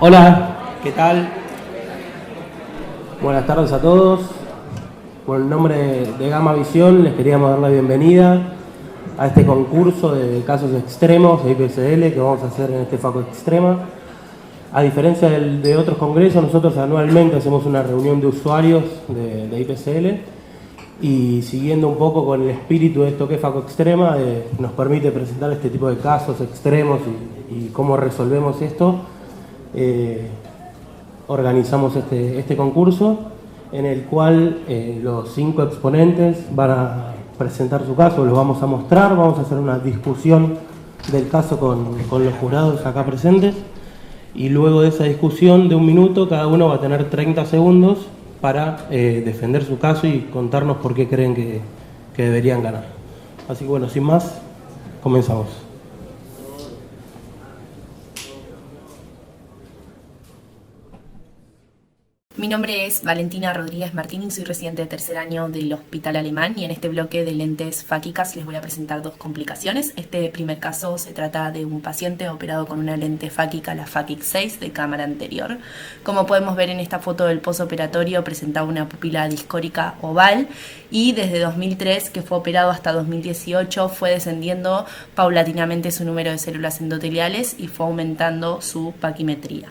Hola, ¿qué tal? Buenas tardes a todos. Por el nombre de Gamma Visión les queríamos dar la bienvenida a este concurso de casos extremos de IPCL que vamos a hacer en este FACO Extrema. A diferencia de otros congresos, nosotros anualmente hacemos una reunión de usuarios de IPCL y siguiendo un poco con el espíritu de esto que es FACO Extrema, nos permite presentar este tipo de casos extremos y cómo resolvemos esto. Organizamos este concurso en el cual los 5 exponentes van a presentar su caso, los vamos a mostrar, vamos a hacer una discusión del caso con los jurados acá presentes y luego de esa discusión de 1 minuto cada uno va a tener 30 segundos para defender su caso y contarnos por qué creen que deberían ganar. Así que bueno, sin más, comenzamos. Mi nombre es Valentina Rodríguez Martín y soy residente de tercer año del Hospital Alemán y en este bloque de lentes fáquicas les voy a presentar 2 complicaciones. Este primer caso se trata de un paciente operado con una lente fáquica, la FAKIC 6 de cámara anterior. Como podemos ver en esta foto del posoperatorio presentaba una pupila discórica oval y desde 2003 que fue operado hasta 2018 fue descendiendo paulatinamente su número de células endoteliales y fue aumentando su paquimetría.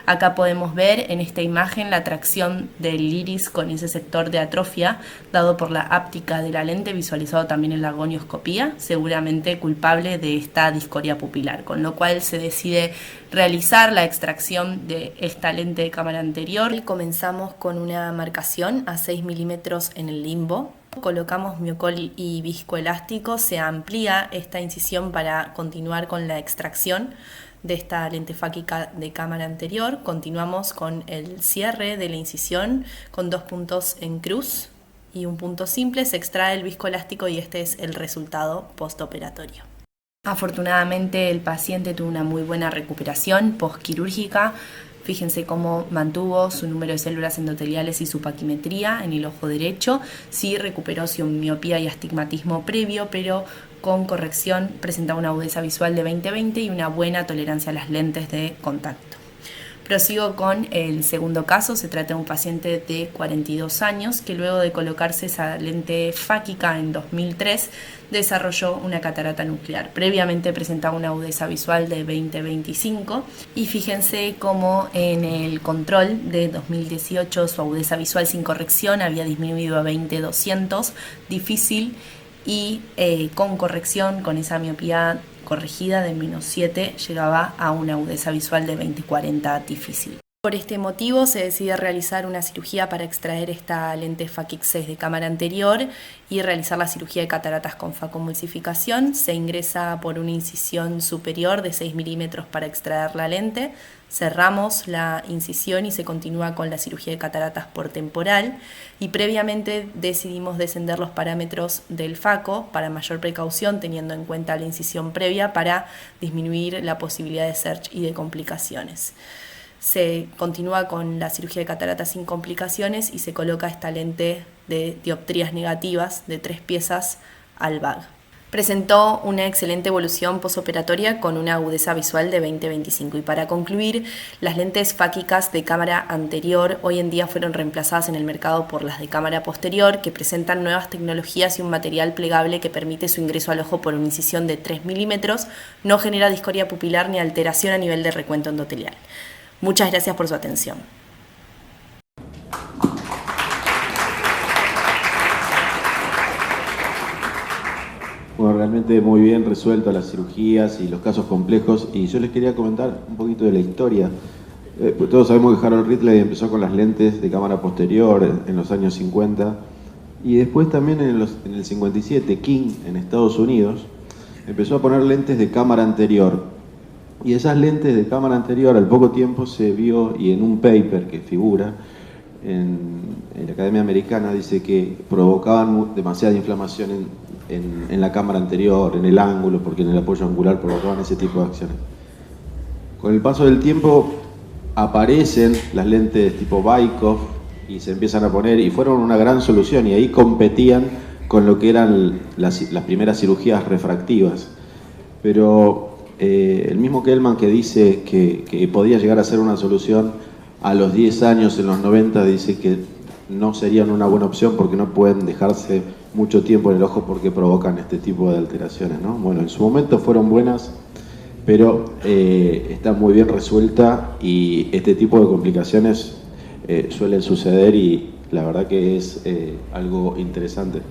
Acá podemos ver en esta imagen la tracción del iris con ese sector de atrofia dado por la áptica de la lente, visualizado también en la gonioscopía, seguramente culpable de esta discoria pupilar, con lo cual se decide realizar la extracción de esta lente de cámara anterior. Y comenzamos con una marcación a 6 milímetros en el limbo. Colocamos miocol y viscoelástico, se amplía esta incisión para continuar con la extracción de esta lente fáquica de cámara anterior. Continuamos con el cierre de la incisión con 2 puntos en cruz y un punto simple. Se extrae el viscoelástico y este es el resultado postoperatorio. Afortunadamente el paciente tuvo una muy buena recuperación postquirúrgica. Fíjense cómo mantuvo su número de células endoteliales y su paquimetría en el ojo derecho. Sí recuperó su miopía y astigmatismo previo, pero con corrección presentaba una agudeza visual de 20/20 y una buena tolerancia a las lentes de contacto. Prosigo con el segundo caso. Se trata de un paciente de 42 años que luego de colocarse esa lente fáquica en 2003 desarrolló una catarata nuclear. Previamente presentaba una agudeza visual de 20/25 y fíjense cómo en el control de 2018 su agudeza visual sin corrección había disminuido a 20/200, difícil, y con corrección, con esa miopía corregida de -7, llegaba a una agudeza visual de 20/40 difícil. Por este motivo se decide realizar una cirugía para extraer esta lente FAKIC 6 de cámara anterior y realizar la cirugía de cataratas con facomulsificación. Se ingresa por una incisión superior de 6 milímetros para extraer la lente. Cerramos la incisión y se continúa con la cirugía de cataratas por temporal y previamente decidimos descender los parámetros del FACO para mayor precaución, teniendo en cuenta la incisión previa para disminuir la posibilidad de search y de complicaciones. Se continúa con la cirugía de cataratas sin complicaciones y se coloca esta lente de dioptrías negativas de 3 piezas al VAG. Presentó una excelente evolución posoperatoria con una agudeza visual de 20/25. Y para concluir, las lentes fáquicas de cámara anterior hoy en día fueron reemplazadas en el mercado por las de cámara posterior, que presentan nuevas tecnologías y un material plegable que permite su ingreso al ojo por una incisión de 3 milímetros, no genera discoria pupilar ni alteración a nivel de recuento endotelial. Muchas gracias por su atención. Bueno, realmente muy bien resuelto las cirugías y los casos complejos, y yo les quería comentar un poquito de la historia. Pues todos sabemos que Harold Ridley empezó con las lentes de cámara posterior en los años 50 y después también en el 57 King en Estados Unidos empezó a poner lentes de cámara anterior. Y esas lentes de cámara anterior al poco tiempo se vio, y en un paper que figura en la Academia Americana, dice que provocaban demasiada inflamación en la cámara anterior, en el ángulo, porque en el apoyo angular provocaban ese tipo de acciones. Con el paso del tiempo aparecen las lentes tipo Vyckoff y se empiezan a poner, y fueron una gran solución, y ahí competían con lo que eran las primeras cirugías refractivas. Pero el mismo Kellman que dice que podía llegar a ser una solución a los 10 años, en los 90, dice que no serían una buena opción porque no pueden dejarse mucho tiempo en el ojo porque provocan este tipo de alteraciones, ¿no? Bueno, en su momento fueron buenas, pero está muy bien resuelta y este tipo de complicaciones suelen suceder y la verdad que es algo interesante.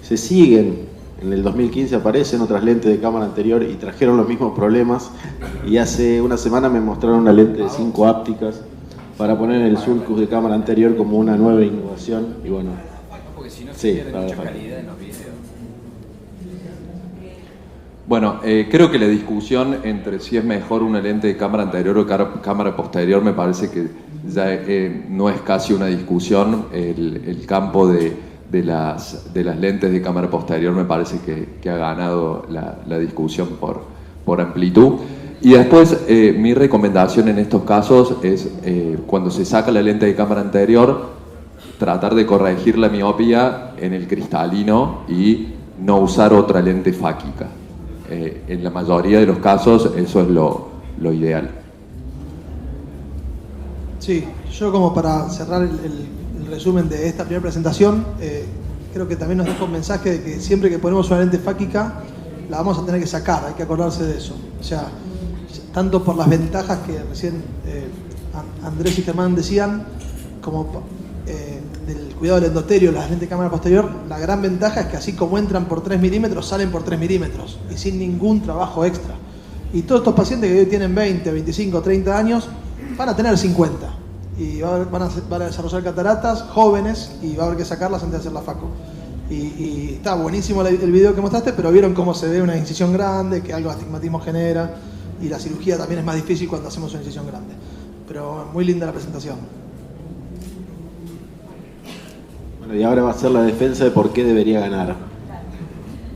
Se siguen, en el 2015 aparecen otras lentes de cámara anterior y trajeron los mismos problemas y hace una semana me mostraron una lente de 5 ápticas para poner el sulcus de cámara anterior como una nueva innovación y bueno. Porque si no se Sí, pierde mucha calidad en los videos. Bueno, creo que la discusión entre si es mejor una lente de cámara anterior o cámara posterior me parece que ya no es casi una discusión. El campo de las lentes de cámara posterior me parece que ha ganado la discusión por amplitud. Y después, mi recomendación en estos casos es, cuando se saca la lente de cámara anterior, tratar de corregir la miopía en el cristalino y no usar otra lente fáquica. En la mayoría de los casos eso es lo ideal. Sí, yo como para cerrar el resumen de esta primera presentación, creo que también nos deja un mensaje de que siempre que ponemos una lente fáquica la vamos a tener que sacar, hay que acordarse de eso. O sea, tanto por las ventajas que recién Andrés y Germán decían, como del cuidado del endotelio, las lentes de cámara posterior, la gran ventaja es que así como entran por 3 milímetros, salen por 3 milímetros y sin ningún trabajo extra. Y todos estos pacientes que hoy tienen 20, 25, 30 años van a tener 50 y van a desarrollar cataratas jóvenes y va a haber que sacarlas antes de hacer la faco. Y está buenísimo el video que mostraste, pero vieron cómo se ve una incisión grande, que algo de astigmatismo genera, y la cirugía también es más difícil cuando hacemos una incisión grande. Pero muy linda la presentación. Bueno, y ahora va a ser la defensa de por qué debería ganar.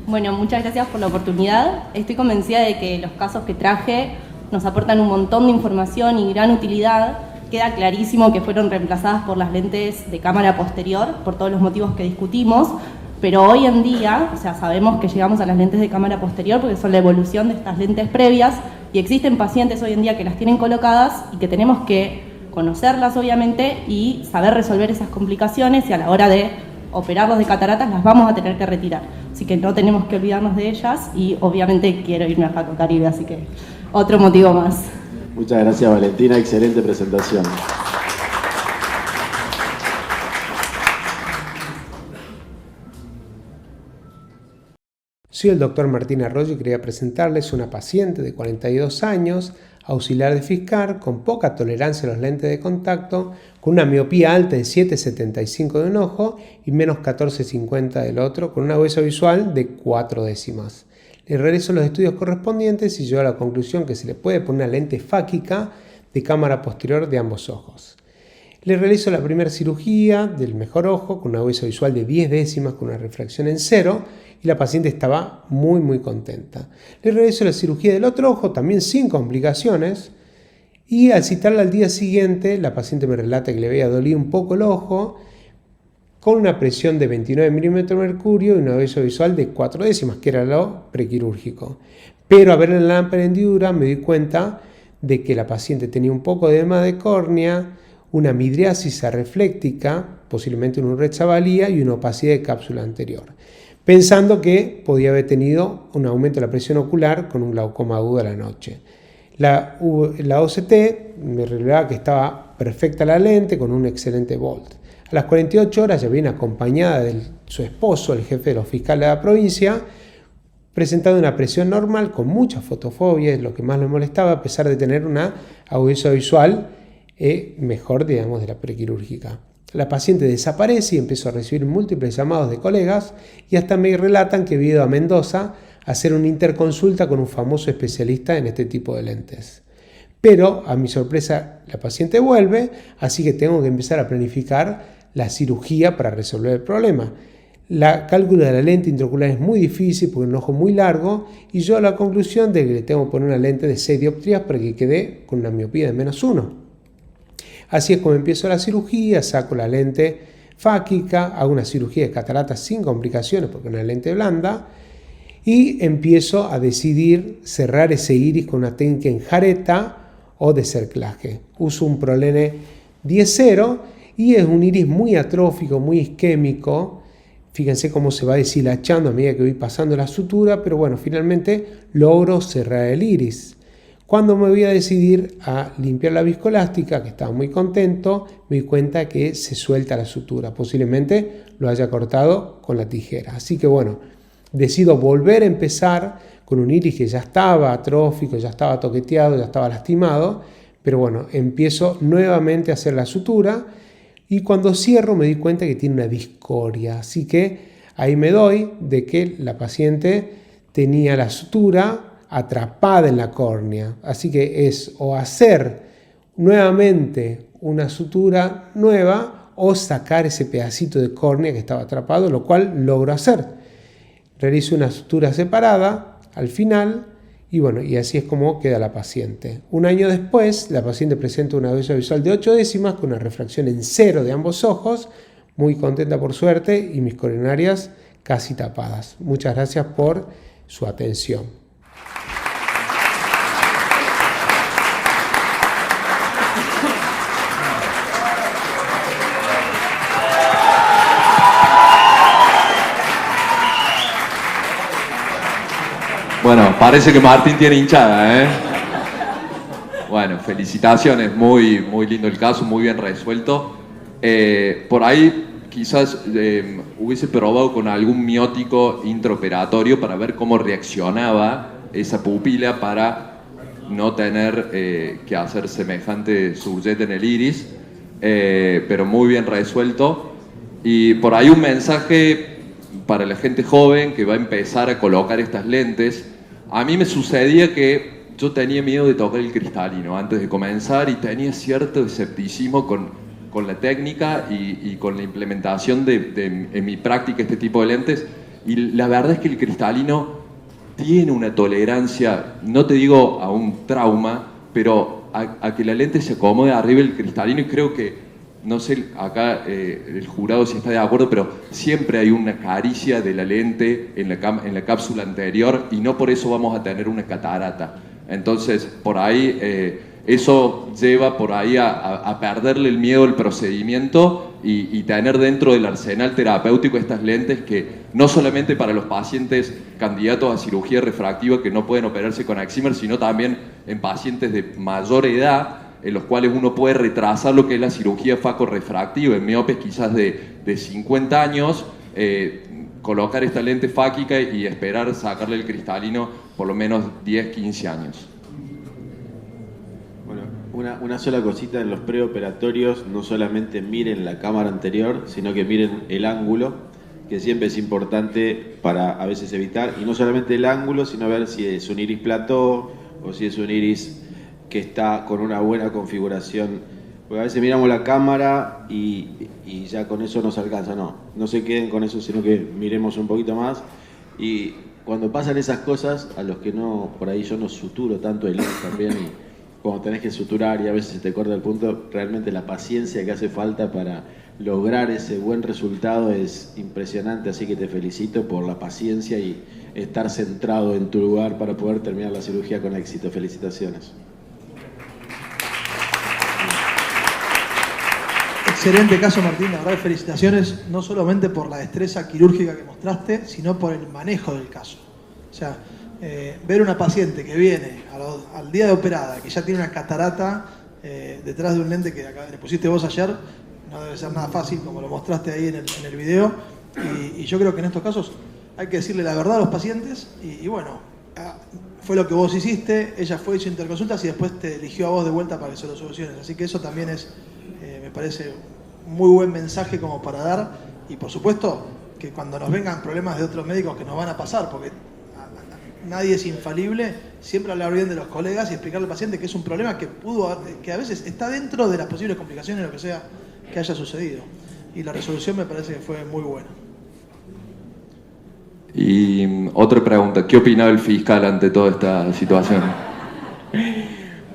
Bueno, muchas gracias por la oportunidad. Estoy convencida de que los casos que traje nos aportan un montón de información y gran utilidad. Queda clarísimo que fueron reemplazadas por las lentes de cámara posterior, por todos los motivos que discutimos, pero hoy en día, o sea, sabemos que llegamos a las lentes de cámara posterior porque son la evolución de estas lentes previas y existen pacientes hoy en día que las tienen colocadas y que tenemos que conocerlas obviamente y saber resolver esas complicaciones y a la hora de operarlos de cataratas las vamos a tener que retirar. Así que no tenemos que olvidarnos de ellas y obviamente quiero irme a Faco Caribe, así que otro motivo más. Muchas gracias, Valentina, excelente presentación. Soy el doctor Martín Arroyo y quería presentarles una paciente de 42 años, auxiliar de fiscal, con poca tolerancia a los lentes de contacto, con una miopía alta de 7,75 de un ojo y menos 14,50 del otro, con una agudeza visual de 4 décimas. Le realizo los estudios correspondientes y llego a la conclusión que se le puede poner una lente fáquica de cámara posterior de ambos ojos. Le realizo la primera cirugía del mejor ojo con una agudeza visual de 10 décimas con una refracción en 0 y la paciente estaba muy contenta. Le realizo la cirugía del otro ojo también sin complicaciones y al citarla al día siguiente la paciente me relata que le había dolido un poco el ojo con una presión de 29 milímetros de mercurio y una agudeza visual de 4 décimas, que era lo prequirúrgico. Pero a ver en la lámpara de hendidura me di cuenta de que la paciente tenía un poco de edema de córnea, una midriasis arefléctica, posiblemente una urrechavalía y una opacidad de cápsula anterior, pensando que podía haber tenido un aumento de la presión ocular con un glaucoma agudo a la noche. La OCT me revelaba que estaba perfecta la lente con un excelente volt. A las 48 horas ya viene acompañada de su esposo, el jefe de los fiscales de la provincia, presentando una presión normal con mucha fotofobia, es lo que más le molestaba, a pesar de tener una agudeza visual mejor, digamos, de la prequirúrgica. La paciente desaparece y empezó a recibir múltiples llamados de colegas y hasta me relatan que había ido a Mendoza a hacer una interconsulta con un famoso especialista en este tipo de lentes. Pero, a mi sorpresa, la paciente vuelve, así que tengo que empezar a planificar la cirugía para resolver el problema. La cálculo de la lente intraocular es muy difícil porque es un ojo muy largo y yo a la conclusión de que le tengo que poner una lente de 6 dioptrías para que quede con una miopía de -1. Así es como empiezo la cirugía, saco la lente fáquica, hago una cirugía de cataratas sin complicaciones porque es una lente blanda y empiezo a decidir cerrar ese iris con una técnica en jareta o de cerclaje. Uso un Prolene 10.0 y es un iris muy atrófico, muy isquémico. Fíjense cómo se va deshilachando a medida que voy pasando la sutura, pero bueno, finalmente logro cerrar el iris. Cuando me voy a decidir a limpiar la viscoelástica, que estaba muy contento, me di cuenta que se suelta la sutura. Posiblemente lo haya cortado con la tijera. Así que bueno, decido volver a empezar con un iris que ya estaba atrófico, ya estaba toqueteado, ya estaba lastimado. Pero bueno, empiezo nuevamente a hacer la sutura y cuando cierro me di cuenta que tiene una discoria. Así que ahí me doy de que la paciente tenía la sutura atrapada en la córnea. Así que es o hacer nuevamente una sutura nueva o sacar ese pedacito de córnea que estaba atrapado, lo cual logro hacer. Realizo una sutura separada al final y bueno, y así es como queda la paciente. Un año después, la paciente presenta una bella visual de 8 décimas con una refracción en 0 de ambos ojos, muy contenta por suerte y mis coronarias casi tapadas. Muchas gracias por su atención. Bueno, parece que Martín tiene hinchada, ¿eh? Bueno, felicitaciones, muy lindo el caso, muy bien resuelto. Por ahí quizás hubiese probado con algún miótico intraoperatorio para ver cómo reaccionaba esa pupila para no tener que hacer semejante surgete en el iris, pero muy bien resuelto. Y por ahí un mensaje para la gente joven que va a empezar a colocar estas lentes. A mí me sucedía que yo tenía miedo de tocar el cristalino antes de comenzar y tenía cierto escepticismo con la técnica y con la implementación en mi práctica este tipo de lentes. Y la verdad es que el cristalino tiene una tolerancia, no te digo a un trauma, pero a que la lente se acomode arriba del cristalino, y creo que, no sé acá el jurado si está de acuerdo, pero siempre hay una caricia de la lente en la cápsula anterior y no por eso vamos a tener una catarata. Entonces, por ahí, eso lleva por ahí a perderle el miedo al procedimiento y tener dentro del arsenal terapéutico estas lentes que no solamente para los pacientes candidatos a cirugía refractiva que no pueden operarse con Excimer, sino también en pacientes de mayor edad, en los cuales uno puede retrasar lo que es la cirugía facorrefractiva, en miopes quizás de 50 años, colocar esta lente fáquica y esperar sacarle el cristalino por lo menos 10, 15 años. Bueno, una sola cosita en los preoperatorios, no solamente miren la cámara anterior, sino que miren el ángulo, que siempre es importante para a veces evitar, y no solamente el ángulo, sino ver si es un iris plató o si es un iris que está con una buena configuración, porque a veces miramos la cámara y ya con eso nos alcanza. No se queden con eso, sino que miremos un poquito más. Y cuando pasan esas cosas, a los que no, por ahí yo no suturo tanto el iris también, y cuando tenés que suturar y a veces se te corta el punto, realmente la paciencia que hace falta para lograr ese buen resultado es impresionante, así que te felicito por la paciencia y estar centrado en tu lugar para poder terminar la cirugía con éxito. Felicitaciones. Excelente caso, Martín, la verdad, felicitaciones no solamente por la destreza quirúrgica que mostraste, sino por el manejo del caso. O sea, ver una paciente que viene al día de operada, que ya tiene una catarata detrás de un lente que le pusiste vos ayer, no debe ser nada fácil, como lo mostraste ahí en el video, y yo creo que en estos casos hay que decirle la verdad a los pacientes, y bueno, fue lo que vos hiciste, ella fue, hizo interconsultas y después te eligió a vos de vuelta para que se lo soluciones, así que eso también es, me parece, muy buen mensaje como para dar, y por supuesto que cuando nos vengan problemas de otros médicos que nos van a pasar, porque nadie es infalible, siempre hablar bien de los colegas y explicarle al paciente que es un problema que a veces está dentro de las posibles complicaciones de lo que sea que haya sucedido, y la resolución me parece que fue muy buena. Y otra pregunta, ¿qué opinaba el fiscal ante toda esta situación?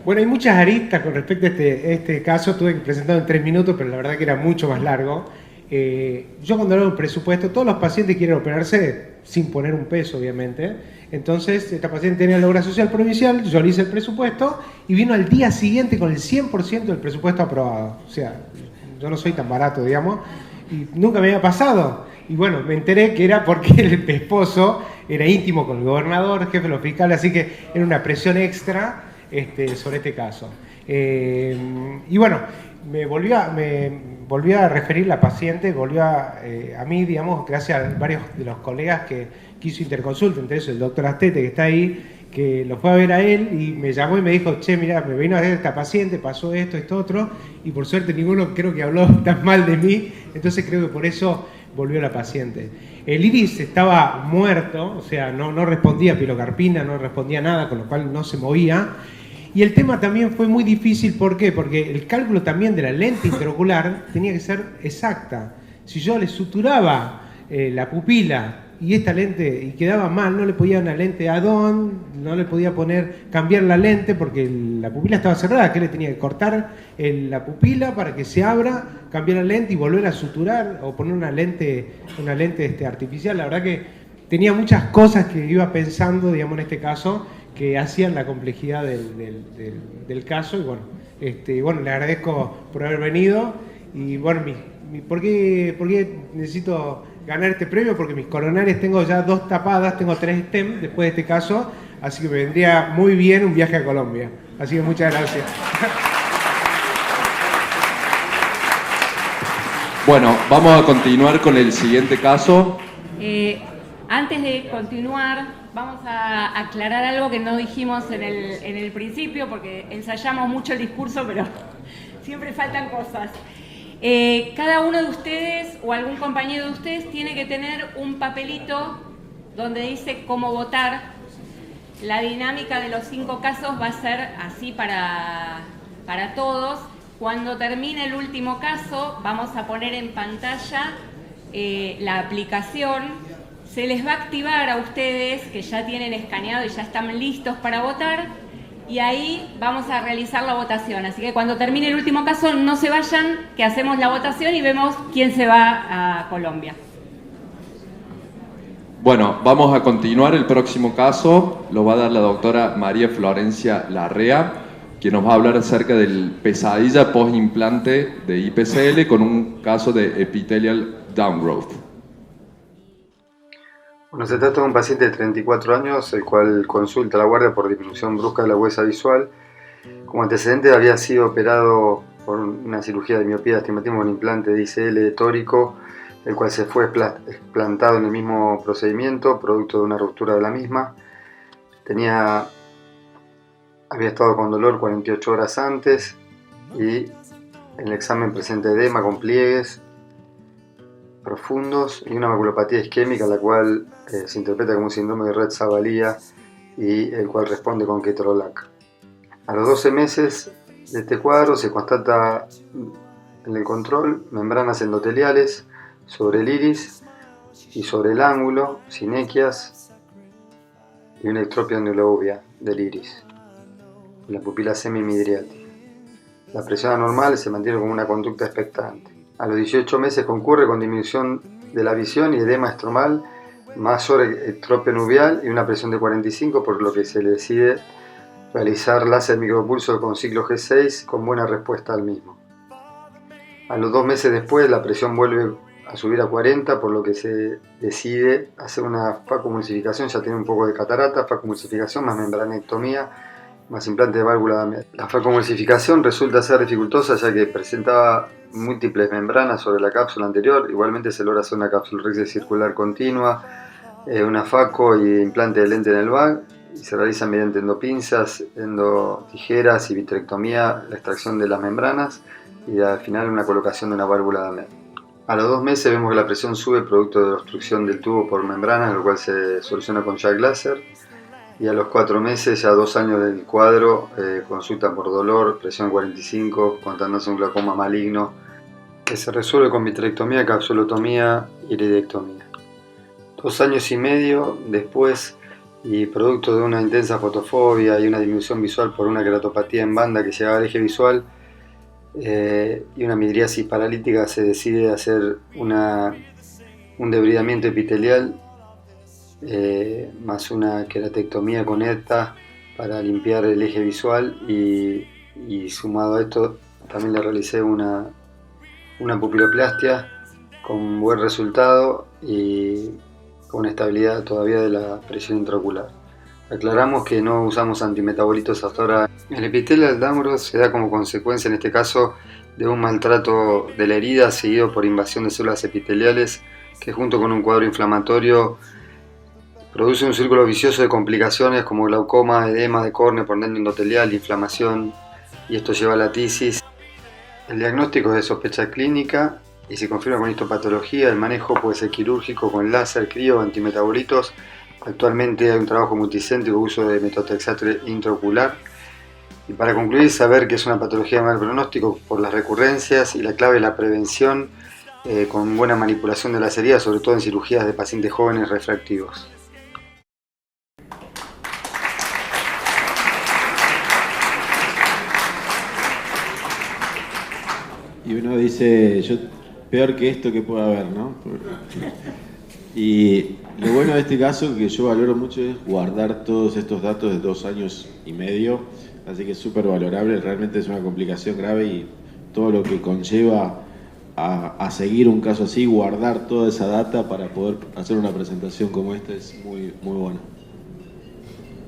Bueno, hay muchas aristas con respecto a este caso. Tuve que presentarlo en 3 minutos, pero la verdad que era mucho más largo. Yo cuando hablo del presupuesto, todos los pacientes quieren operarse sin poner un peso, obviamente. Entonces, esta paciente tenía la obra social provincial, yo le hice el presupuesto y vino al día siguiente con el 100% del presupuesto aprobado. O sea, yo no soy tan barato, digamos, y nunca me había pasado. Y bueno, me enteré que era porque el esposo era íntimo con el gobernador, jefe de los fiscales, así que era una presión extra sobre este caso. Y bueno, me volvió a referir la paciente, volvió a mí, digamos, gracias a varios de los colegas que hizo interconsulta, entre ellos el doctor Astete, que está ahí, que lo fue a ver a él y me llamó y me dijo, che, mira, me vino a ver esta paciente, pasó esto, esto, otro, y por suerte ninguno creo que habló tan mal de mí, entonces creo que por eso volvió la paciente. El iris estaba muerto, o sea, no respondía a pilocarpina, no respondía nada, con lo cual no se movía. Y el tema también fue muy difícil, ¿por qué? Porque el cálculo también de la lente intraocular tenía que ser exacta. Si yo le suturaba la pupila y esta lente y quedaba mal, no le podía una lente add-on, no le podía cambiar la lente porque la pupila estaba cerrada, que le tenía que cortar la pupila para que se abra, cambiar la lente y volver a suturar o poner una lente artificial. La verdad que tenía muchas cosas que iba pensando, digamos, en este caso, que hacían la complejidad del caso. Y bueno, le agradezco por haber venido. Y bueno, ¿por qué necesito ganar este premio? Porque mis coronarias tengo ya 2 tapadas, tengo 3 STEM después de este caso, así que me vendría muy bien un viaje a Colombia. Así que muchas gracias. Bueno, vamos a continuar con el siguiente caso. Antes de continuar, vamos a aclarar algo que no dijimos en el principio, porque ensayamos mucho el discurso, pero siempre faltan cosas. Cada uno de ustedes o algún compañero de ustedes tiene que tener un papelito donde dice cómo votar. La dinámica de los 5 casos va a ser así para todos. Cuando termine el último caso, vamos a poner en pantalla la aplicación. Se les va a activar a ustedes que ya tienen escaneado y ya están listos para votar, y ahí vamos a realizar la votación. Así que cuando termine el último caso, no se vayan, que hacemos la votación y vemos quién se va a Colombia. Bueno, vamos a continuar. El próximo caso lo va a dar la doctora María Florencia Larrea, quien nos va a hablar acerca del pesadilla post-implante de IPCL con un caso de epithelial downgrowth. Bueno, se trata de un paciente de 34 años, el cual consulta a la guardia por disminución brusca de la huesa visual. Como antecedente había sido operado por una cirugía de miopía de astigmatismo con implante de ICL tórico, el cual se fue explantado en el mismo procedimiento, producto de una ruptura de la misma. Había estado con dolor 48 horas antes y en el examen presenta edema con pliegues profundos y una maculopatía isquémica, la cual se interpreta como un síndrome de Rett-Zavalía y el cual responde con ketorolac. A los 12 meses de este cuadro se constata en el control membranas endoteliales sobre el iris y sobre el ángulo, sinequias y una ectropia neurobia del iris, la pupila semimidriática. La presión anormal se mantiene como una conducta expectante. A los 18 meses concurre con disminución de la visión y edema estromal, mayor ectropia nubial y una presión de 45, por lo que se le decide realizar láser micropulso con ciclo G6 con buena respuesta al mismo. A los 2 meses después la presión vuelve a subir a 40, por lo que se decide hacer una facomulsificación, ya tiene un poco de catarata, facomulsificación más membranectomía, más implante de válvula Damet. La facomulsificación resulta ser dificultosa ya que presentaba múltiples membranas sobre la cápsula anterior. Igualmente se logra hacer una capsulorhexia circular continua, una faco y implante de lente en el VAG, y se realiza mediante endopinzas, endotijeras y vitrectomía la extracción de las membranas y al final una colocación de una válvula Damet. A los 2 meses vemos que la presión sube producto de la obstrucción del tubo por membranas, lo cual se soluciona con jack láser. Y a los 4 meses, ya 2 años del cuadro, consultan por dolor, presión 45, contándose un glaucoma maligno, que se resuelve con vitrectomía, capsulotomía y iridectomía. 2 años y medio después, y producto de una intensa fotofobia y una disminución visual por una queratopatía en banda que llegaba al eje visual y una midriasis paralítica, se decide hacer un debridamiento epitelial más una queratectomía con ETA para limpiar el eje visual y sumado a esto también le realicé una pupiloplastia con buen resultado y con estabilidad todavía de la presión intraocular. Aclaramos que no usamos antimetabolitos hasta ahora. El epitelio del Damgrove se da como consecuencia en este caso de un maltrato de la herida seguido por invasión de células epiteliales que junto con un cuadro inflamatorio produce un círculo vicioso de complicaciones como glaucoma, edema de córnea por daño endotelial, inflamación, y esto lleva a la tisis. El diagnóstico es de sospecha clínica y si confirma con histopatología, el manejo puede ser quirúrgico con láser, crío, antimetabolitos. Actualmente hay un trabajo multicéntrico uso de metotrexato intraocular. Y para concluir, saber que es una patología de mal pronóstico por las recurrencias y la clave es la prevención con buena manipulación de las heridas, sobre todo en cirugías de pacientes jóvenes refractivos. Y uno dice, peor que esto que pueda haber, ¿no? Y lo bueno de este caso que yo valoro mucho es guardar todos estos datos de 2 años y medio, así que es súper valorable, realmente es una complicación grave y todo lo que conlleva a seguir un caso así, guardar toda esa data para poder hacer una presentación como esta es muy, muy buena.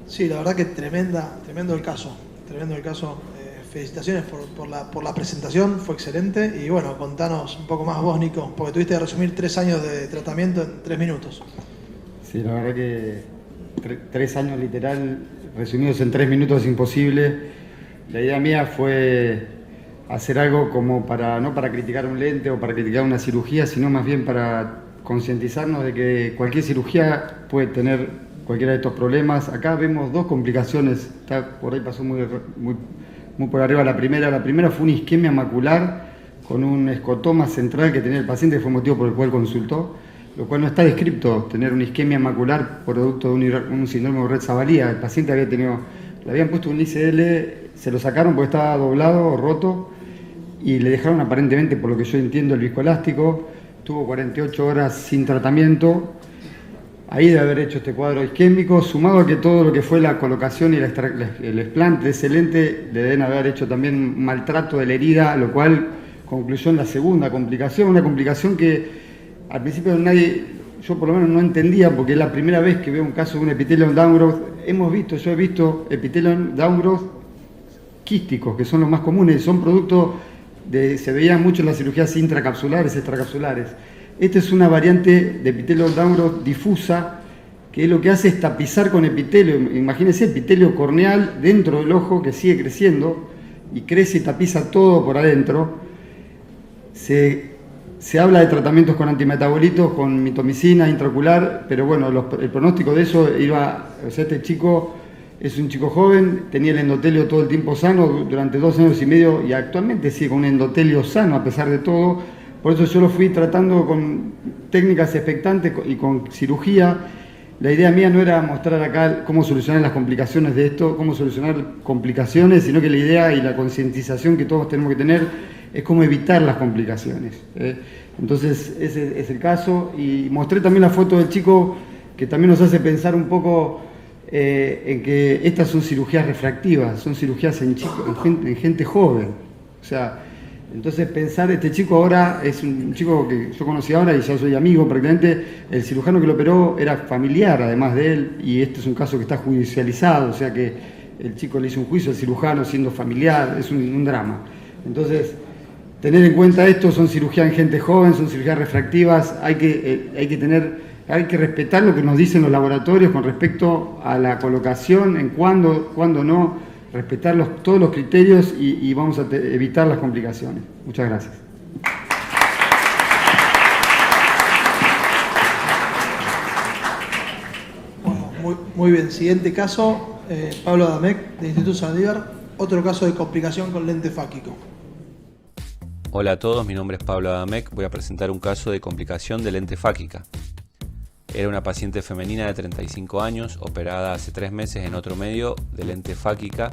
Sí, la verdad que tremendo el caso. Felicitaciones por la presentación, fue excelente. Y bueno, contanos un poco más vos, Nico, porque tuviste que resumir 3 años de tratamiento en 3 minutos. Sí, la verdad que 3 años literal, resumidos en 3 minutos es imposible. La idea mía fue hacer algo como no para criticar un lente o para criticar una cirugía, sino más bien para concientizarnos de que cualquier cirugía puede tener cualquiera de estos problemas. Acá vemos 2 complicaciones, por ahí pasó muy por arriba la primera. La primera fue una isquemia macular con un escotoma central que tenía el paciente, que fue el motivo por el cual consultó, lo cual no está descrito, tener una isquemia macular producto de un síndrome de Rett-Zavalía. El paciente le habían puesto un ICL, se lo sacaron porque estaba doblado o roto y le dejaron aparentemente, por lo que yo entiendo, el viscoelástico. Tuvo 48 horas sin tratamiento. Ahí de haber hecho este cuadro isquémico, sumado a que todo lo que fue la colocación y el explante de ese lente le deben haber hecho también maltrato de la herida, lo cual concluyó en la segunda complicación, una complicación que al principio yo por lo menos no entendía, porque es la primera vez que veo un caso de un epitelio Damgrove. Yo he visto epitelio Damgrove quísticos, que son los más comunes, son producto se veían mucho en las cirugías intracapsulares, extracapsulares. Esta es una variante de epitelio Damgrove difusa, que lo que hace es tapizar con epitelio. Imagínense epitelio corneal dentro del ojo que sigue creciendo y crece y tapiza todo por adentro. Se habla de tratamientos con antimetabolitos, con mitomicina intraocular, pero bueno, el pronóstico de eso este chico es un chico joven, tenía el endotelio todo el tiempo sano durante 2 años y medio y actualmente sigue con un endotelio sano a pesar de todo. Por eso yo lo fui tratando con técnicas expectantes y con cirugía. La idea mía no era mostrar acá cómo solucionar las complicaciones de esto, cómo solucionar complicaciones, sino que la idea y la concientización que todos tenemos que tener es cómo evitar las complicaciones. Entonces ese es el caso. Y mostré también la foto del chico, que también nos hace pensar un poco en que estas son cirugías refractivas, son cirugías en gente joven. O sea, entonces pensar, este chico ahora es un chico que yo conocí ahora y ya soy amigo prácticamente. El cirujano que lo operó era familiar además de él, y este es un caso que está judicializado, o sea que el chico le hizo un juicio al cirujano siendo familiar, es un drama. Entonces, tener en cuenta esto, son cirugías en gente joven, son cirugías refractivas, hay que respetar lo que nos dicen los laboratorios con respecto a la colocación, en cuándo no, respetar todos los criterios y vamos a evitar las complicaciones. Muchas gracias. Bueno, muy bien. Siguiente caso, Pablo Adamec, del Instituto Saldívar. Otro caso de complicación con lente fáquico. Hola a todos, mi nombre es Pablo Adamec. Voy a presentar un caso de complicación de lente fáquica. Era una paciente femenina de 35 años, operada hace 3 meses en otro medio de lente fáquica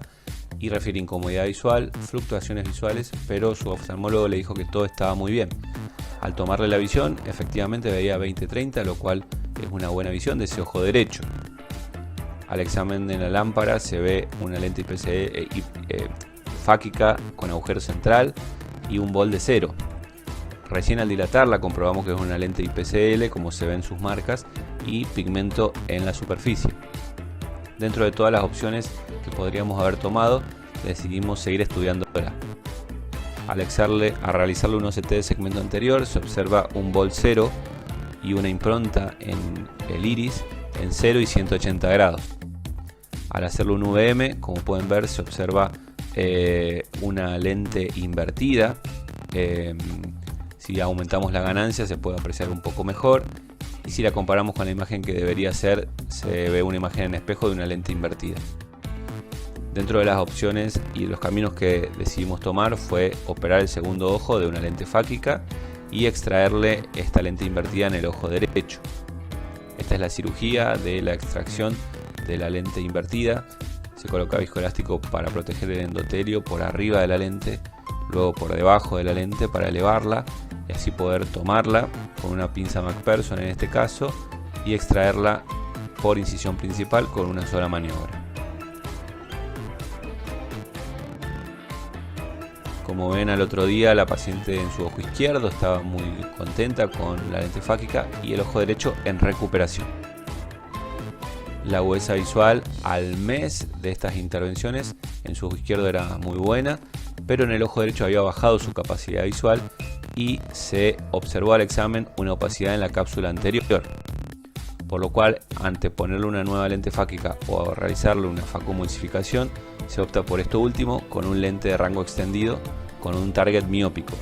y refiere incomodidad visual, fluctuaciones visuales, pero su oftalmólogo le dijo que todo estaba muy bien. Al tomarle la visión, efectivamente veía 20/30, lo cual que es una buena visión de ese ojo derecho. Al examen de la lámpara se ve una lente fáquica con agujero central y un bol de 0. Recién al dilatarla comprobamos que es una lente IPCL, como se ven sus marcas, y pigmento en la superficie. Dentro de todas las opciones que podríamos haber tomado, decidimos seguir estudiándola. Al realizarle un OCT de segmento anterior, se observa un bol 0 y una impronta en el iris en 0 y 180 grados. Al hacerle un VM, como pueden ver, se observa una lente invertida. Si aumentamos la ganancia se puede apreciar un poco mejor, y si la comparamos con la imagen que debería ser, se ve una imagen en espejo de una lente invertida. Dentro de las opciones y los caminos que decidimos tomar fue operar el segundo ojo de una lente fáquica y extraerle esta lente invertida en el ojo derecho. Esta es la cirugía de la extracción de la lente invertida. Se coloca viscoelástico para proteger el endotelio por arriba de la lente, luego por debajo de la lente para elevarla y así poder tomarla con una pinza McPherson en este caso y extraerla por incisión principal con una sola maniobra. Como ven, al otro día la paciente en su ojo izquierdo estaba muy contenta con la lente fáquica y el ojo derecho en recuperación. La agudeza visual al mes de estas intervenciones en su ojo izquierdo era muy buena, pero en el ojo derecho había bajado su capacidad visual y se observó al examen una opacidad en la cápsula anterior, por lo cual ante ponerle una nueva lente fáquica o realizarle una facomulsificación se opta por esto último con un lente de rango extendido con un target miópico.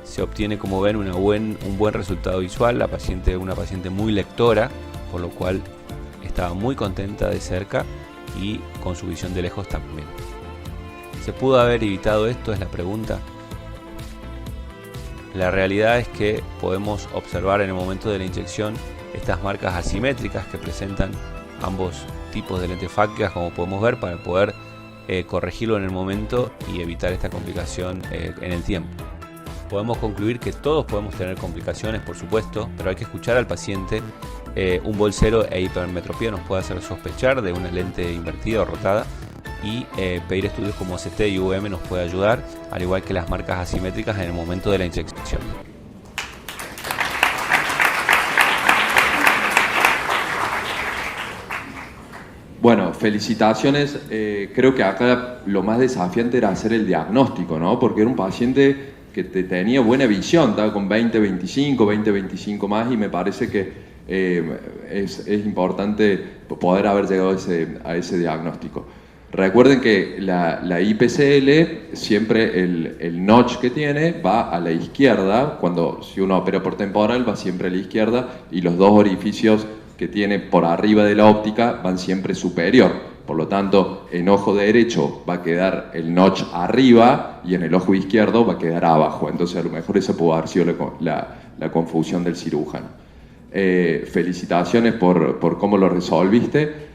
Se obtiene, como ven, un buen resultado visual. La paciente es una paciente muy lectora, por lo cual estaba muy contenta de cerca y con su visión de lejos también. ¿Se pudo haber evitado esto? Es la pregunta. La realidad es que podemos observar en el momento de la inyección estas marcas asimétricas que presentan ambos tipos de lentes fácicas, como podemos ver, para poder corregirlo en el momento y evitar esta complicación en el tiempo. Podemos concluir que todos podemos tener complicaciones, por supuesto, pero hay que escuchar al paciente. Un bol 0 e hipermetropía nos puede hacer sospechar de una lente invertida o rotada, y pedir estudios como OCT y VM nos puede ayudar, al igual que las marcas asimétricas en el momento de la inyección. Bueno, felicitaciones. Creo que acá lo más desafiante era hacer el diagnóstico, ¿no? Porque era un paciente que tenía buena visión, estaba con 20-25 más, y me parece que es importante poder haber llegado a ese diagnóstico. Recuerden que la IPCL, siempre el notch que tiene va a la izquierda. Si uno opera por temporal, va siempre a la izquierda, y los dos orificios que tiene por arriba de la óptica van siempre superior. Por lo tanto, en ojo derecho va a quedar el notch arriba y en el ojo izquierdo va a quedar abajo. Entonces, a lo mejor esa pudo haber sido la confusión del cirujano. Felicitaciones por cómo lo resolviste,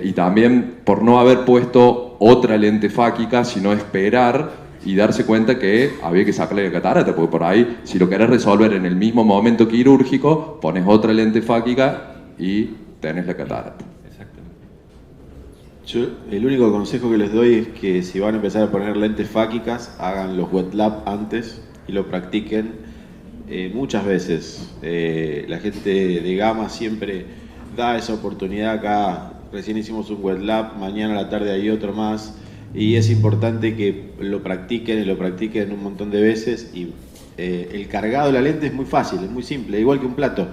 y también por no haber puesto otra lente fáquica, sino esperar y darse cuenta que había que sacarle la catarata, porque por ahí, si lo querés resolver en el mismo momento quirúrgico, pones otra lente fáquica y tenés la catarata. Yo el único consejo que les doy es que si van a empezar a poner lentes fáquicas, hagan los wet lab antes y lo practiquen muchas veces. La gente de Gama siempre da esa oportunidad. Acá recién hicimos un wet lab, mañana a la tarde hay otro más, y es importante que lo practiquen y lo practiquen un montón de veces. Y el cargado de la lente es muy fácil, es muy simple, igual que un plato,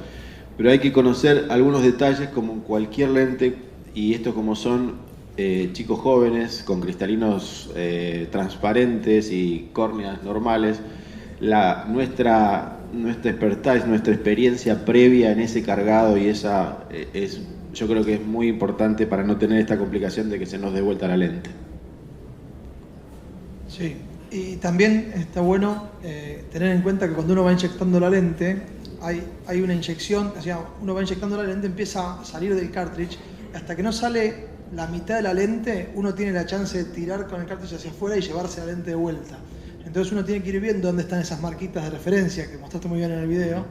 pero hay que conocer algunos detalles como en cualquier lente, y estos como son chicos jóvenes con cristalinos transparentes y córneas normales. Nuestra expertise, nuestra experiencia previa en ese cargado, y yo creo que es muy importante para no tener esta complicación de que se nos dé vuelta la lente. Sí, y también está bueno tener en cuenta que cuando uno va inyectando la lente, hay una inyección, o sea, uno va inyectando la lente, empieza a salir del cartridge, hasta que no sale la mitad de la lente, uno tiene la chance de tirar con el cartridge hacia afuera y llevarse la lente de vuelta. Entonces uno tiene que ir viendo dónde están esas marquitas de referencia que mostraste muy bien en el video,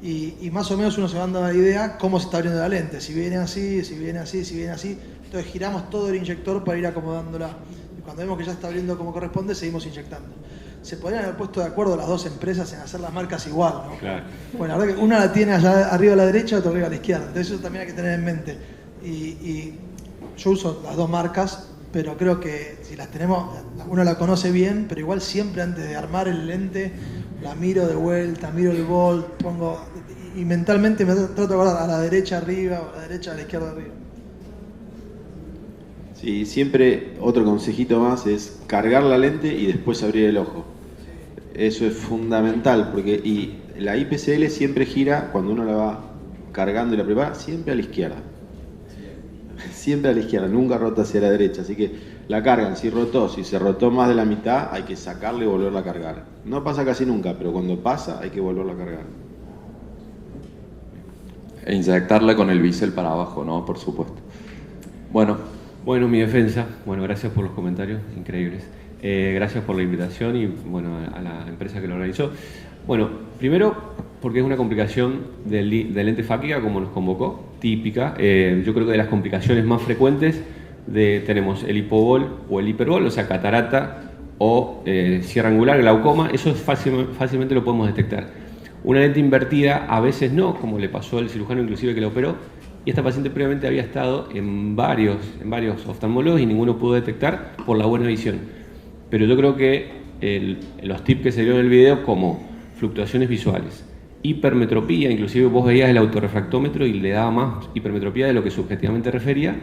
y más o menos uno se va dando la idea cómo se está abriendo la lente, si viene así, si viene así, si viene así. Entonces giramos todo el inyector para ir acomodándola. Y cuando vemos que ya está abriendo como corresponde, seguimos inyectando. Se podrían haber puesto de acuerdo las dos empresas en hacer las marcas igual, ¿no? Claro. Bueno, la verdad que una la tiene allá arriba a la derecha y otra arriba a la izquierda. Entonces eso también hay que tener en mente. Y yo uso las dos marcas, pero creo que si las tenemos, uno la conoce bien, pero igual siempre antes de armar el lente, la miro de vuelta, miro el volt, pongo y mentalmente me trato de acordar a la derecha arriba o a la derecha a la izquierda arriba. Sí, siempre otro consejito más es cargar la lente y después abrir el ojo. Eso es fundamental, porque la IPCL siempre gira, cuando uno la va cargando y la prepara, siempre a la izquierda. Siempre a la izquierda, nunca rota hacia la derecha. Así que la cargan, si se rotó más de la mitad, hay que sacarla y volverla a cargar. No pasa casi nunca, pero cuando pasa hay que volverla a cargar. E inyectarla con el bisel para abajo, ¿no? Por supuesto. Bueno, mi defensa. Bueno, gracias por los comentarios, increíbles. Gracias por la invitación y bueno, a la empresa que lo organizó. Bueno, primero porque es una complicación de lente fáquica como nos convocó, típica. Yo creo que de las complicaciones más frecuentes tenemos el hipobol o el hiperbol, o sea, catarata o cierre angular, glaucoma. Eso fácilmente lo podemos detectar. Una lente invertida a veces no, como le pasó al cirujano inclusive que la operó, y esta paciente previamente había estado en varios oftalmólogos y ninguno pudo detectar por la buena visión. Pero yo creo que los tips que se dieron en el video, como fluctuaciones visuales, hipermetropía, inclusive vos veías el autorrefractómetro y le daba más hipermetropía de lo que subjetivamente refería,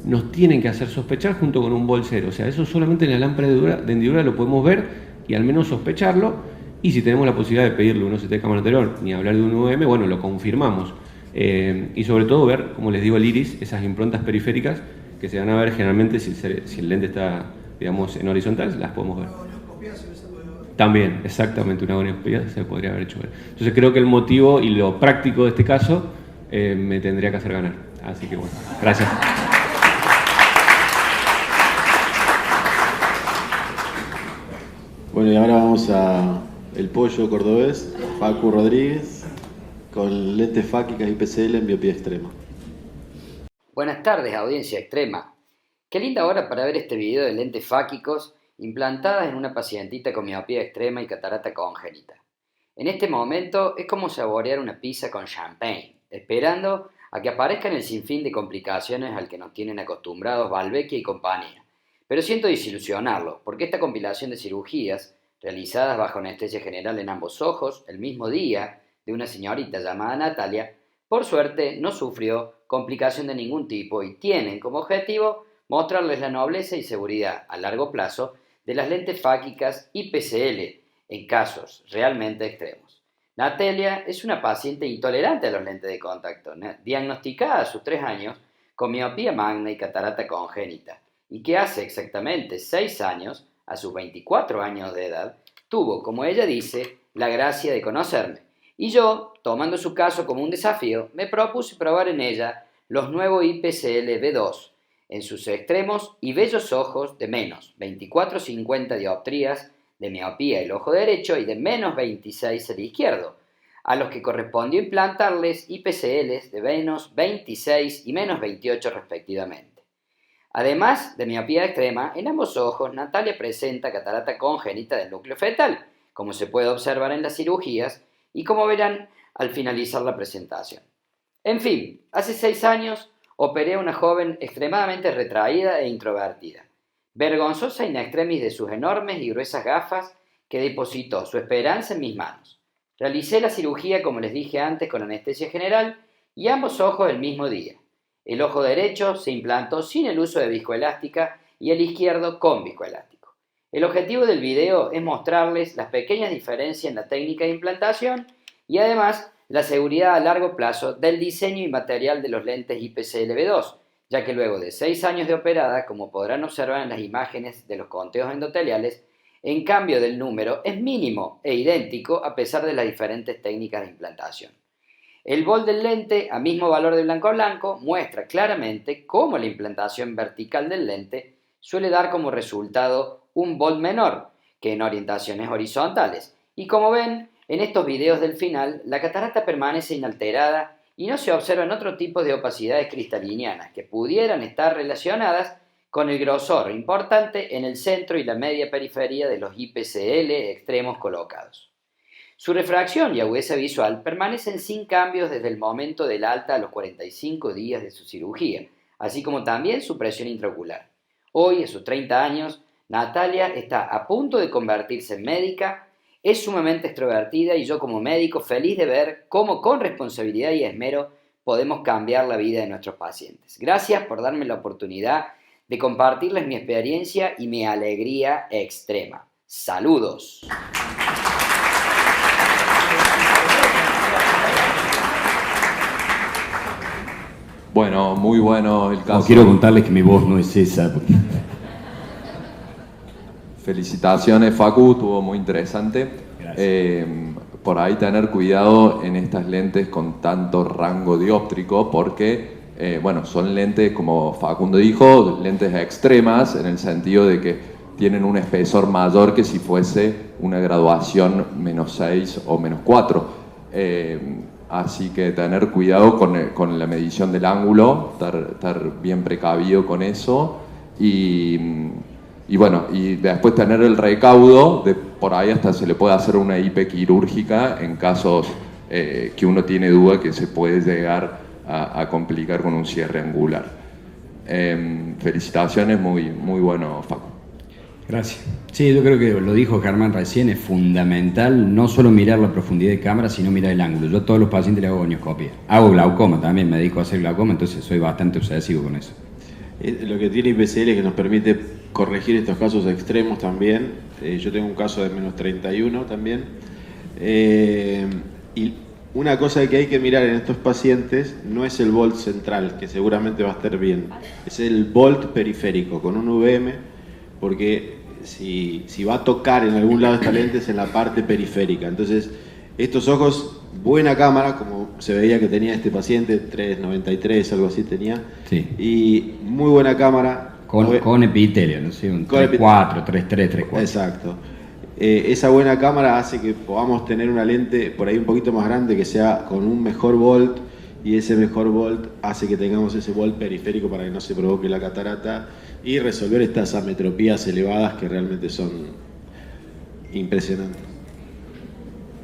nos tienen que hacer sospechar junto con un bolsero. O sea, eso solamente en la lámpara de hendidura lo podemos ver y al menos sospecharlo, y si tenemos la posibilidad de pedirle un OCT de cámara anterior, ni hablar de un UM, bueno, lo confirmamos. Y sobre todo ver, como les digo, el iris, esas improntas periféricas que se van a ver generalmente si el lente está, digamos, en horizontal, las podemos ver. También, exactamente, una gonioscopía se podría haber hecho ver. Entonces creo que el motivo y lo práctico de este caso me tendría que hacer ganar. Así que bueno, gracias. Bueno, y ahora vamos a el pollo cordobés, Facu Rodríguez, con lentes fáquicas IPCL en miopía extrema. Buenas tardes, audiencia extrema. Qué linda hora para ver este video de lentes fáquicos implantadas en una pacientita con miopía extrema y catarata congénita. En este momento es como saborear una pizza con champagne, esperando a que aparezcan el sinfín de complicaciones al que nos tienen acostumbrados Valvecchia y compañía. Pero siento desilusionarlos, porque esta compilación de cirugías, realizadas bajo anestesia general en ambos ojos, el mismo día, de una señorita llamada Natalia, por suerte no sufrió complicación de ningún tipo y tienen como objetivo mostrarles la nobleza y seguridad a largo plazo de las lentes fáquicas IPCL en casos realmente extremos. Natalia es una paciente intolerante a los lentes de contacto, diagnosticada a sus 3 años con miopía magna y catarata congénita, y que hace exactamente 6 años, a sus 24 años de edad, tuvo, como ella dice, la gracia de conocerme. Y yo, tomando su caso como un desafío, me propuse probar en ella los nuevos IPCL V2, en sus extremos y bellos ojos de menos 24-50 dioptrías de miopía el ojo derecho y de menos 26 el izquierdo, a los que correspondió implantarles IPCLs de menos 26 y menos 28 respectivamente. Además de miopía extrema, en ambos ojos Natalia presenta catarata congénita del núcleo fetal, como se puede observar en las cirugías y como verán al finalizar la presentación. En fin, hace 6 años operé a una joven extremadamente retraída e introvertida, vergonzosa in extremis de sus enormes y gruesas gafas que depositó su esperanza en mis manos. Realicé la cirugía, como les dije antes, con anestesia general y ambos ojos el mismo día. El ojo derecho se implantó sin el uso de viscoelástica y el izquierdo con viscoelástico. El objetivo del video es mostrarles las pequeñas diferencias en la técnica de implantación y además la seguridad a largo plazo del diseño y material de los lentes IPCL V2, ya que luego de 6 años de operada, como podrán observar en las imágenes de los conteos endoteliales, en cambio del número es mínimo e idéntico a pesar de las diferentes técnicas de implantación. El bol del lente a mismo valor de blanco a blanco muestra claramente cómo la implantación vertical del lente suele dar como resultado un bol menor que en orientaciones horizontales y como ven En estos videos del final, la catarata permanece inalterada y no se observan otro tipo de opacidades cristalinianas que pudieran estar relacionadas con el grosor importante en el centro y la media periferia de los IPCL extremos colocados. Su refracción y agudeza visual permanecen sin cambios desde el momento del alta a los 45 días de su cirugía, así como también su presión intraocular. Hoy, a sus 30 años, Natalia está a punto de convertirse en médica, es sumamente extrovertida y yo como médico feliz de ver cómo con responsabilidad y esmero podemos cambiar la vida de nuestros pacientes. Gracias por darme la oportunidad de compartirles mi experiencia y mi alegría extrema. ¡Saludos! Bueno, muy bueno el caso. No, quiero contarles que mi voz no es esa. Felicitaciones, Facu, estuvo muy interesante. Por ahí tener cuidado en estas lentes con tanto rango dióptrico porque, bueno, son lentes, como Facundo dijo, lentes extremas en el sentido de que tienen un espesor mayor que si fuese una graduación -6 o -4. Así que tener cuidado con la medición del ángulo, estar bien precavido con eso y bueno, y después tener el recaudo de por ahí hasta se le puede hacer una IP quirúrgica en casos que uno tiene duda que se puede llegar a complicar con un cierre angular. Felicitaciones, muy bueno, Facu. Gracias. Sí, yo creo que lo dijo Germán recién, es fundamental no solo mirar la profundidad de cámara, sino mirar el ángulo. Yo a todos los pacientes les hago gonioscopia. Hago glaucoma también, me dedico a hacer glaucoma, entonces soy bastante obsesivo con eso. Lo que tiene IPCL es que nos permite corregir estos casos extremos también. Yo tengo un caso de -31 también. Y una cosa que hay que mirar en estos pacientes no es el volt central, que seguramente va a estar bien. Es el volt periférico con un VM, porque si va a tocar en algún lado esta lente es en la parte periférica. Entonces, estos ojos, buena cámara, como se veía que tenía este paciente, 3.93, algo así tenía. Sí. Y muy buena cámara. Con epitelio, ¿no? Sí, un 3.4, 3.3, 3.4. Exacto. Esa buena cámara hace que podamos tener una lente por ahí un poquito más grande que sea con un mejor volt, y ese mejor volt hace que tengamos ese volt periférico para que no se provoque la catarata y resolver estas ametropías elevadas que realmente son impresionantes.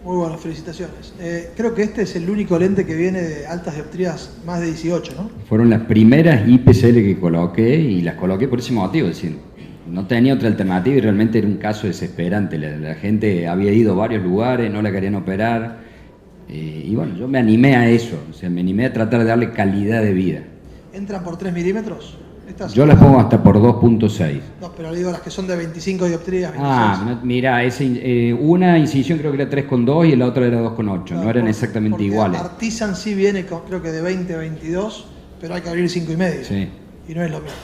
Muy bueno, felicitaciones. Creo que este es el único lente que viene de altas dioptrías más de 18, ¿no? Fueron las primeras IPCL que coloqué y las coloqué por ese motivo, es decir, no tenía otra alternativa y realmente era un caso desesperante. La gente había ido a varios lugares, no la querían operar y bueno, yo me animé a eso, o sea, me animé a tratar de darle calidad de vida. ¿Entran por 3 milímetros? Yo las pongo hasta por 2.6. No, pero digo las que son de 25 dioptrías. 26. Ah, mira, una incisión creo que era 3.2 y la otra era 2.8, no eran exactamente iguales. Artisan sí viene con, creo que de 20 a 22, pero hay que abrir 5,5. Sí. Y no es lo mismo.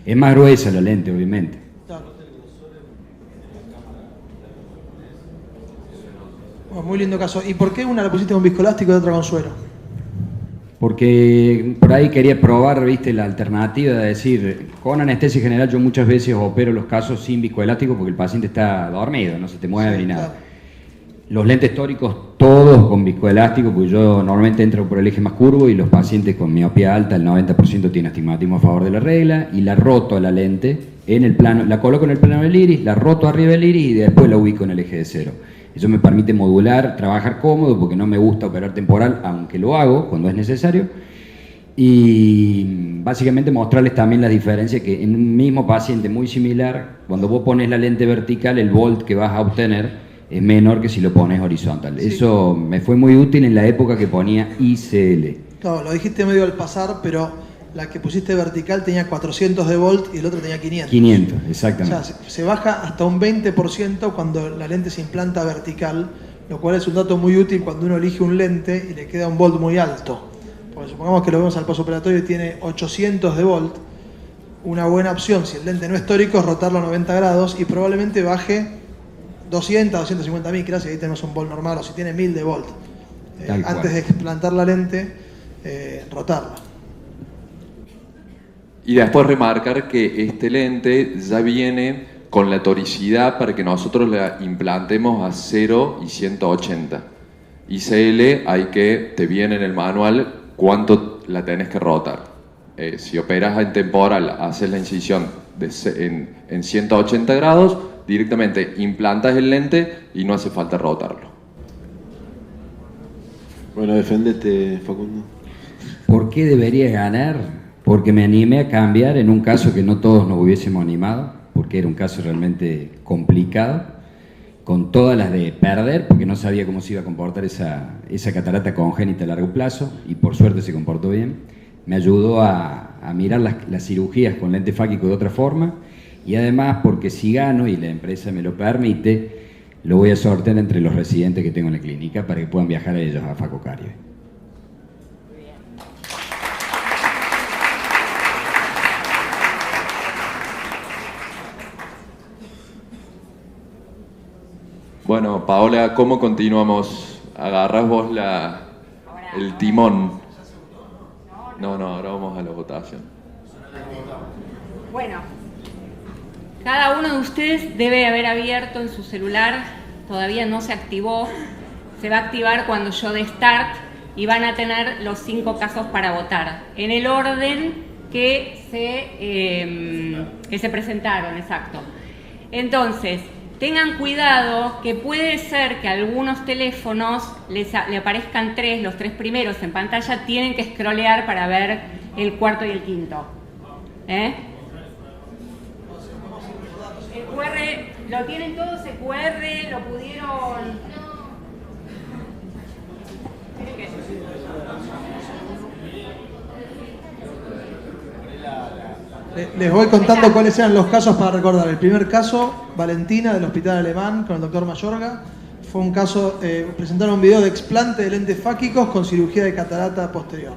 Es más gruesa la lente, obviamente. Claro. Bueno, muy lindo caso. ¿Y por qué una la pusiste con viscoelástico y otra con suero? Porque por ahí quería probar, viste, la alternativa de decir, con anestesia general yo muchas veces opero los casos sin viscoelástico porque el paciente está dormido, no se te mueve ni nada. Claro. Los lentes tóricos todos con viscoelástico, porque yo normalmente entro por el eje más curvo y los pacientes con miopía alta, el 90% tiene astigmatismo a favor de la regla, y la roto a la lente en el plano, la coloco en el plano del iris, la roto arriba del iris y después la ubico en el eje de cero. Eso me permite modular, trabajar cómodo, porque no me gusta operar temporal, aunque lo hago cuando es necesario. Y básicamente mostrarles también la diferencia que en un mismo paciente muy similar, cuando vos pones la lente vertical, el volt que vas a obtener es menor que si lo pones horizontal. Sí. Eso me fue muy útil en la época que ponía ICL. Claro, lo dijiste medio al pasar, pero la que pusiste vertical tenía 400 de volt y el otro tenía 500. 500, exactamente. O sea, se baja hasta un 20% cuando la lente se implanta vertical, lo cual es un dato muy útil cuando uno elige un lente y le queda un volt muy alto. Porque supongamos que lo vemos al postoperatorio y tiene 800 de volt, una buena opción, si el lente no es tórico, es rotarlo a 90 grados y probablemente baje 200, 250 micras, y ahí tenemos un volt normal, o si tiene 1000 de volt. Antes de implantar la lente, rotarla. Y después remarcar que este lente ya viene con la toricidad para que nosotros la implantemos a 0 y 180. ICL te viene en el manual cuánto la tenés que rotar. Si operas en temporal, haces la incisión en 180 grados, directamente implantas el lente y no hace falta rotarlo. Bueno, deféndete, Facundo. ¿Por qué debería ganar? Porque me animé a cambiar en un caso que no todos nos hubiésemos animado, porque era un caso realmente complicado, con todas las de perder, porque no sabía cómo se iba a comportar esa catarata congénita a largo plazo, y por suerte se comportó bien. Me ayudó a mirar las cirugías con lente fáquico de otra forma, y además porque si gano y la empresa me lo permite, lo voy a sortear entre los residentes que tengo en la clínica para que puedan viajar a ellos a Faco Caribe. Bueno, Paola, ¿cómo continuamos? ¿Agarrás vos el timón? No, ahora vamos a la votación. Bueno, cada uno de ustedes debe haber abierto en su celular, todavía no se activó, se va a activar cuando yo dé Start y van a tener los 5 casos para votar, en el orden que se presentaron, exacto. Entonces, tengan cuidado que puede ser que a algunos teléfonos le aparezcan los 3 primeros en pantalla, tienen que scrollear para ver el cuarto y el quinto. El QR, ¿lo tienen todos? ¿El QR lo pudieron? Les voy contando cuáles eran los casos para recordar. El primer caso, Valentina, del Hospital Alemán, con el doctor Mayorga. Fue un caso, presentaron un video de explante de lentes fáquicos con cirugía de catarata posterior.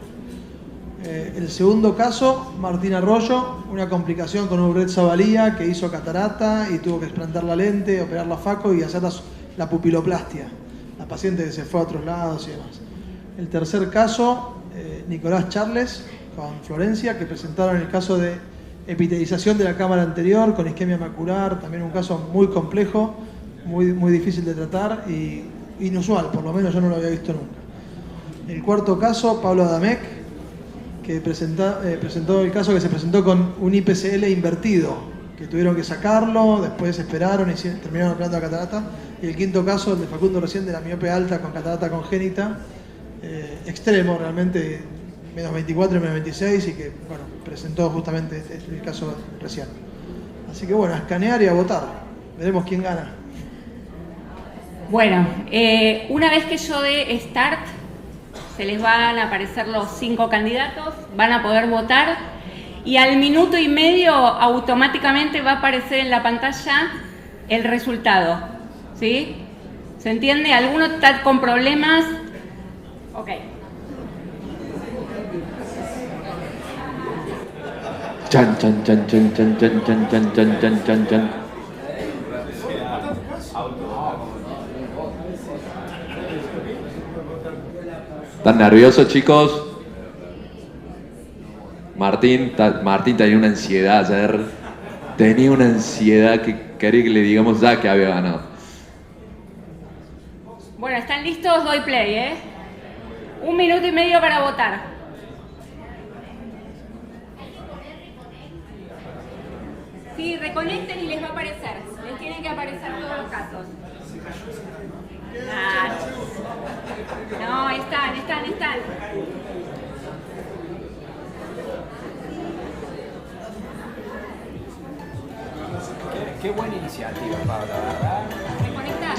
El segundo caso, Martín Arroyo, una complicación con Ubret Zavalía, que hizo catarata y tuvo que explantar la lente, operar la faco y hacer la pupiloplastia. La paciente se fue a otros lados y demás. El tercer caso, Nicolás Charles, con Florencia, que presentaron el caso de epitelización de la cámara anterior con isquemia macular, también un caso muy complejo, muy difícil de tratar y inusual, por lo menos yo no lo había visto nunca. El cuarto caso, Pablo Adamec, que presentó el caso que se presentó con un IPCL invertido, que tuvieron que sacarlo, después esperaron y terminaron operando la catarata. Y el quinto caso, el de Facundo recién, de la miope alta con catarata congénita, extremo realmente, menos 24 y menos 26, y que bueno, presentó justamente el caso recién. Así que bueno, a escanear y a votar. Veremos quién gana. Bueno, una vez que yo dé Start, se les van a aparecer los 5 candidatos, van a poder votar y al minuto y medio automáticamente va a aparecer en la pantalla el resultado. ¿Sí? ¿Se entiende? ¿Alguno está con problemas? Ok. Chan, chan, chan, chan, chan, chan, chan, chan, chan, chan, chan, chan. ¿Están nerviosos, chicos? Martín tenía una ansiedad ayer. Tenía una ansiedad que quería que le digamos ya que había ganado. Bueno, ¿están listos? Doy play, 1 minuto y medio para votar. Sí, reconecten y les va a aparecer. Les tienen que aparecer todos los casos. No, están. Qué buena iniciativa, Pablo, ¿verdad? Reconectar.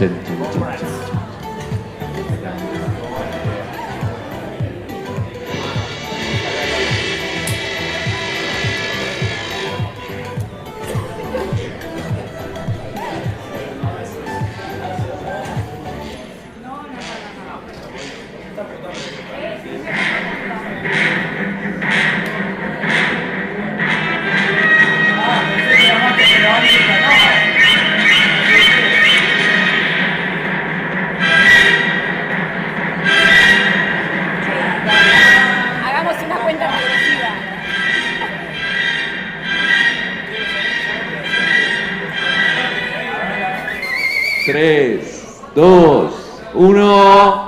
2, 1.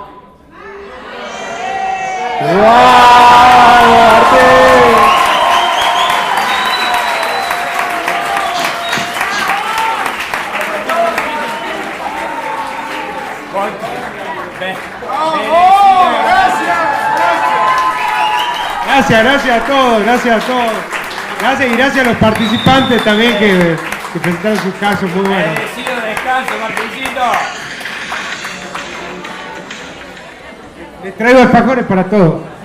Gracias a todos, gracias a todos. Gracias y gracias a los participantes también que presentaron sus casos muy buenos. Merecido descanso, Martincito. Les traigo alfajores para todos.